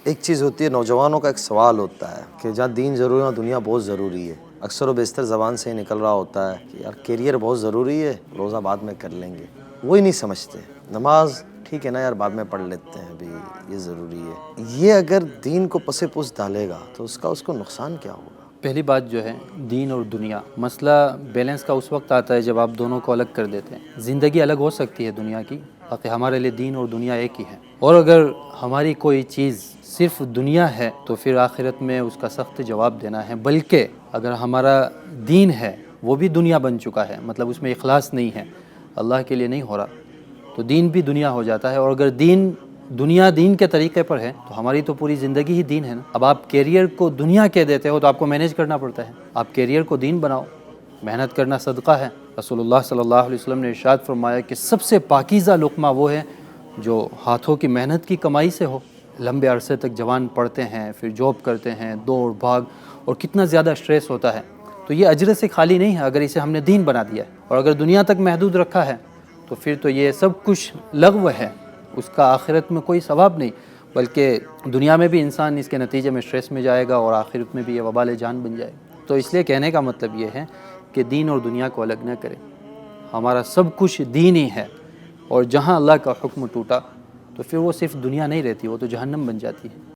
ایک چیز ہوتی ہے، نوجوانوں کا ایک سوال ہوتا ہے کہ جہاں دین ضروری ہے وہاں دنیا بہت ضروری ہے۔ اکثر و بیشتر زبان سے ہی نکل رہا ہوتا ہے کہ یار کیریئر بہت ضروری ہے، روزہ بعد میں کر لیں گے۔ وہی نہیں سمجھتے، نماز ٹھیک ہے نا یار بعد میں پڑھ لیتے ہیں، ابھی یہ ضروری ہے۔ یہ اگر دین کو پس پوس ڈالے گا تو اس کو نقصان کیا ہوگا؟ پہلی بات جو ہے دین اور دنیا، مسئلہ بیلنس کا اس وقت آتا ہے جب آپ دونوں کو الگ کر دیتے ہیں۔ زندگی الگ ہو سکتی ہے دنیا کی، باقی ہمارے لیے دین اور دنیا ایک ہی ہے۔ اور اگر ہماری کوئی چیز صرف دنیا ہے تو پھر آخرت میں اس کا سخت جواب دینا ہے، بلکہ اگر ہمارا دین ہے وہ بھی دنیا بن چکا ہے، مطلب اس میں اخلاص نہیں ہے، اللہ کے لیے نہیں ہو رہا، تو دین بھی دنیا ہو جاتا ہے۔ اور اگر دنیا دین کے طریقے پر ہے تو ہماری تو پوری زندگی ہی دین ہے نا۔ اب آپ کیریئر کو دنیا کہہ دیتے ہو تو آپ کو مینیج کرنا پڑتا ہے، آپ کیریئر کو دین بناؤ۔ محنت کرنا صدقہ ہے۔ رسول اللہ صلی اللہ علیہ وسلم نے ارشاد فرمایا کہ سب سے پاکیزہ لقمہ وہ ہے جو ہاتھوں کی محنت کی کمائی سے ہو۔ لمبے عرصے تک جوان پڑھتے ہیں، پھر جاب کرتے ہیں، دوڑ بھاگ، اور کتنا زیادہ سٹریس ہوتا ہے، تو یہ اجر سے خالی نہیں ہے اگر اسے ہم نے دین بنا دیا ہے۔ اور اگر دنیا تک محدود رکھا ہے تو پھر تو یہ سب کچھ لغو ہے، اس کا آخرت میں کوئی ثواب نہیں، بلکہ دنیا میں بھی انسان اس کے نتیجے میں سٹریس میں جائے گا اور آخرت میں بھی یہ وبال جان بن جائے گا۔ تو اس لیے کہنے کا مطلب یہ ہے کہ دین اور دنیا کو الگ نہ کریں، ہمارا سب کچھ دین ہی ہے۔ اور جہاں اللہ کا حکم ٹوٹا تو پھر وہ صرف دنیا نہیں رہتی، وہ تو جہنم بن جاتی ہے۔